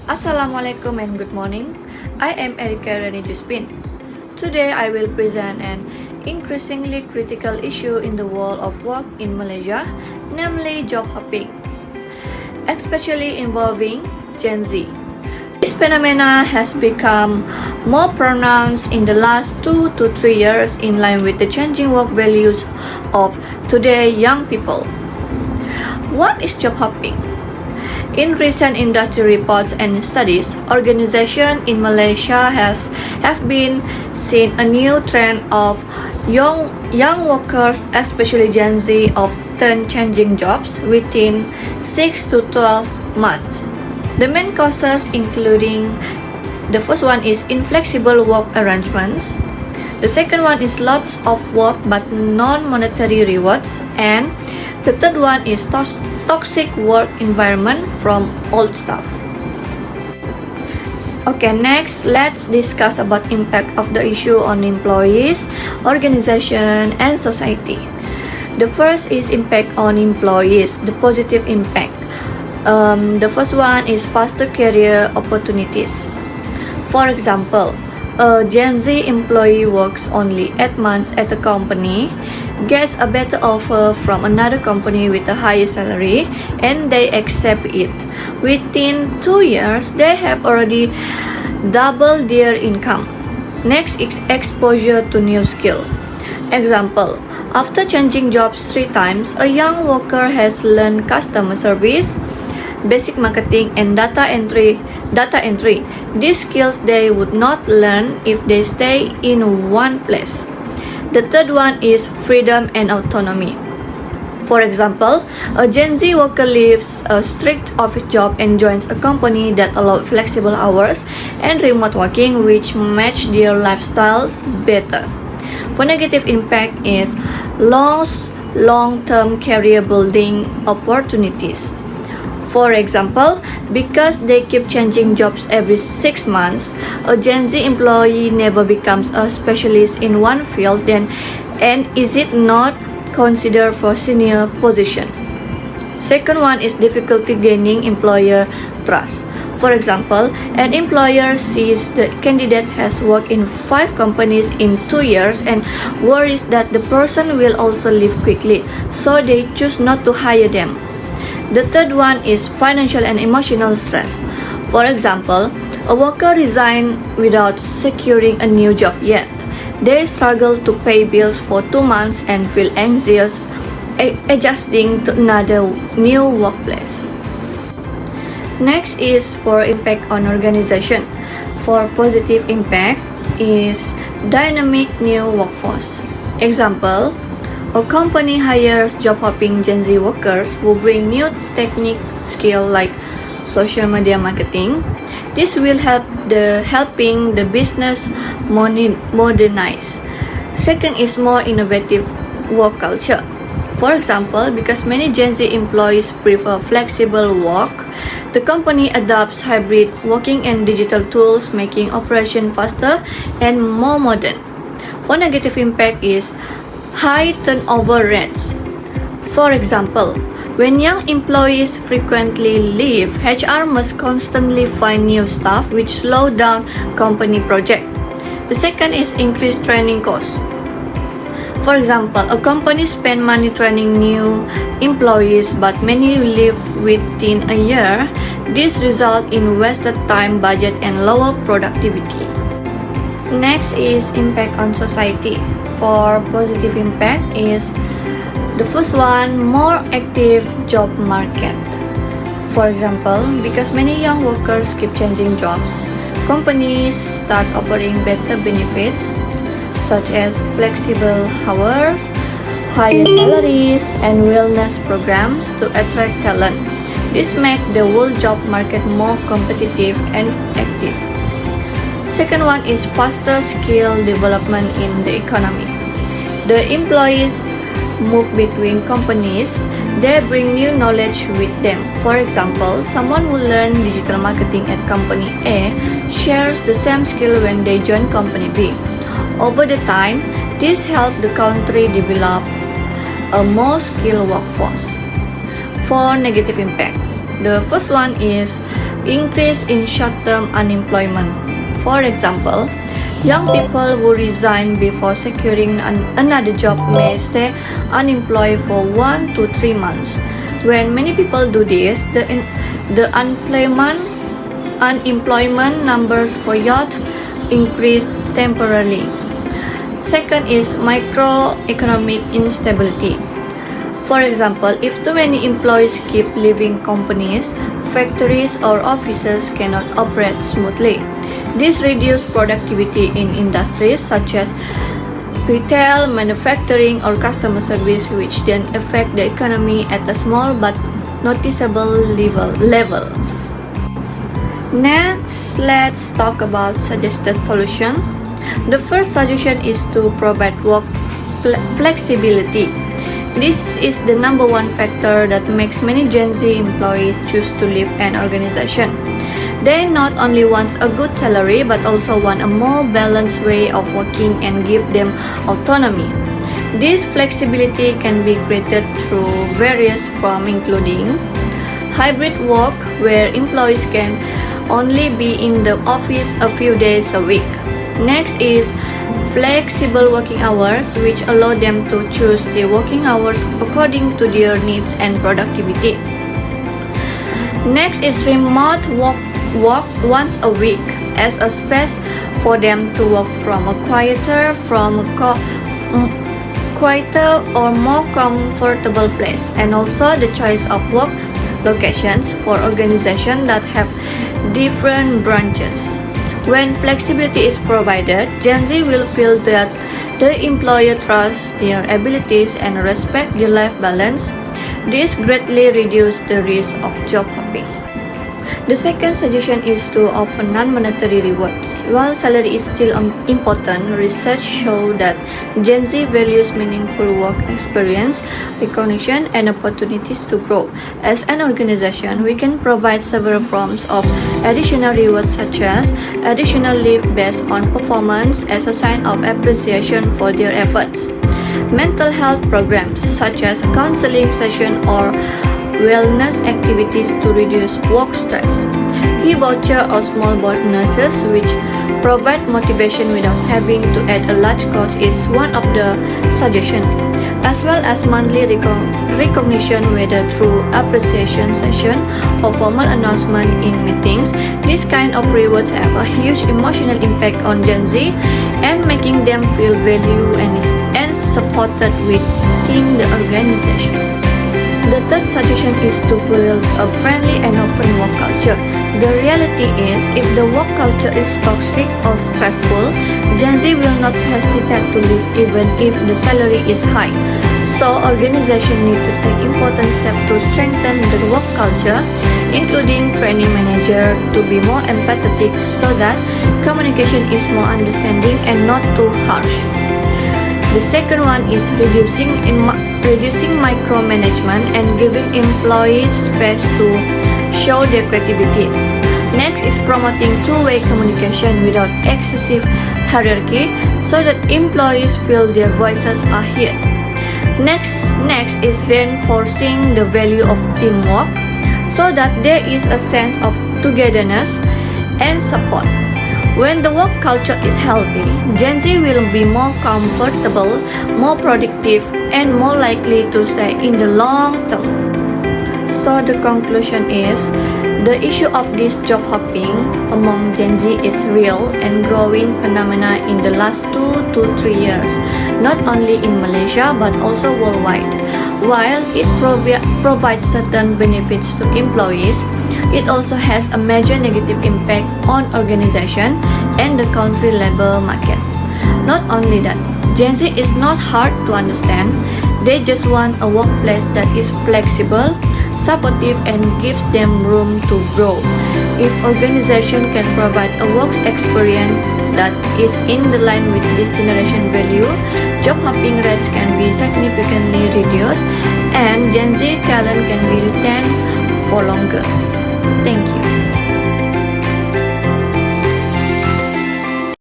Assalamualaikum and good morning. I am Erika Rani Juspin. Today I will present an increasingly critical issue in the world of work in Malaysia, namely job hopping, especially involving Gen Z. This phenomena has become more pronounced in the last 2 to 3 years in line with the changing work values of today's young people. What is job hopping? In recent industry reports and studies, organizations in Malaysia have been seen a new trend of young workers, especially Gen Z, often changing jobs within 6 to 12 months. The main causes including the first one is inflexible work arrangements. The second one is lots of work but non-monetary rewards, and the third one is toxic work environment from old staff. Okay, next let's discuss about impact of the issue on employees, organization, and society. The first is impact on employees, the positive impact. The first one is faster career opportunities. For example, a Gen Z employee works only 8 months at a company, gets a better offer from another company with a higher salary, and they accept it. Within 2 years, they have already doubled their income. Next is exposure to new skill. Example, after changing jobs 3 times, a young worker has learned customer service, basic marketing, and data entry. These skills they would not learn if they stay in one place. The third one is freedom and autonomy. For example, a Gen Z worker leaves a strict office job and joins a company that allows flexible hours and remote working, which match their lifestyles better. For negative impact is lost long-term career building opportunities. For example, because they keep changing jobs every 6 months, a Gen Z employee never becomes a specialist in one field and is it not considered for senior position. Second one is difficulty gaining employer trust. For example, an employer sees the candidate has worked in 5 companies in 2 years and worries that the person will also leave quickly, so they choose not to hire them. The third one is financial and emotional stress. For example, a worker resigns without securing a new job yet. They struggle to pay bills for 2 months and feel anxious adjusting to another new workplace. Next is for impact on organization. For positive impact is dynamic new workforce. Example, a company hires job-hopping Gen Z workers who bring new technique skill like social media marketing. This will helping the business modernize. Second is more innovative work culture. For example, because many Gen Z employees prefer flexible work, the company adopts hybrid working and digital tools, making operation faster and more modern. For negative impact is high turnover rates. For example, when young employees frequently leave, HR must constantly find new staff, which slow down company project. The second is increased training costs. For example, a company spend money training new employees, but many leave within a year. This results in wasted time, budget, and lower productivity. Next is impact on society. For positive impact is the first one, more active job market. For example, because many young workers keep changing jobs, companies start offering better benefits such as flexible hours, higher salaries, and wellness programs to attract talent. This makes the whole job market more competitive and active. Second one is faster skill development in the economy. The employees move between companies, they bring new knowledge with them. For example, someone who learned digital marketing at company A shares the same skill when they join company B. Over the time, this helps the country develop a more skilled workforce. For negative impact, the first one is increase in short-term unemployment. For example, young people who resign before securing another job may stay unemployed for 1 to 3 months. When many people do this, the unemployment numbers for youth increase temporarily. Second is microeconomic instability. For example, if too many employees keep leaving companies, factories or offices cannot operate smoothly. This reduces productivity in industries such as retail, manufacturing, or customer service, which then affect the economy at a small but noticeable level. Next, let's talk about suggested solution. The first suggestion is to provide work flexibility. This is the number one factor that makes many Gen Z employees choose to leave an organization. They not only want a good salary but also want a more balanced way of working and give them autonomy. This flexibility can be created through various forms including hybrid work, where employees can only be in the office a few days a week. Next is flexible working hours, which allow them to choose the working hours according to their needs and productivity. Next is remote work once a week as a space for them to work from a quieter or more comfortable place, and also the choice of work locations for organizations that have different branches. When flexibility is provided, Gen Z will feel that the employer trusts their abilities and respect their life balance. This greatly reduces the risk of job hopping. The second suggestion is to offer non-monetary rewards. While salary is still important, research shows that Gen Z values meaningful work experience, recognition, and opportunities to grow. As an organization, we can provide several forms of additional rewards such as additional leave based on performance as a sign of appreciation for their efforts, mental health programs such as counseling session or wellness activities to reduce work stress, e-voucher or small bonuses which provide motivation without having to add a large cost is one of the suggestions, as well as monthly recognition whether through appreciation session or formal announcement in meetings. This kind of rewards have a huge emotional impact on Gen Z and making them feel valued and supported within the organization. The third suggestion is to build a friendly and open work culture. The reality is, if the work culture is toxic or stressful, Gen Z will not hesitate to leave even if the salary is high. So, organizations need to take important steps to strengthen the work culture, including training managers to be more empathetic so that communication is more understanding and not too harsh. The second one is reducing micromanagement and giving employees space to show their creativity. Next is promoting two-way communication without excessive hierarchy so that employees feel their voices are heard. Next is reinforcing the value of teamwork so that there is a sense of togetherness and support. When the work culture is healthy, Gen Z will be more comfortable, more productive, and more likely to stay in the long term. So the conclusion is, the issue of this job hopping among Gen Z is real and growing phenomena in the last 2 to 3 years, not only in Malaysia but also worldwide. While it provides certain benefits to employees, it also has a major negative impact on organization and the country labor market. Not only that, Gen Z is not hard to understand. They just want a workplace that is flexible, supportive, and gives them room to grow. If organization can provide a work experience that is in the line with this generation value, job hopping rates can be significantly reduced and Gen Z talent can be retained for longer. Thank you.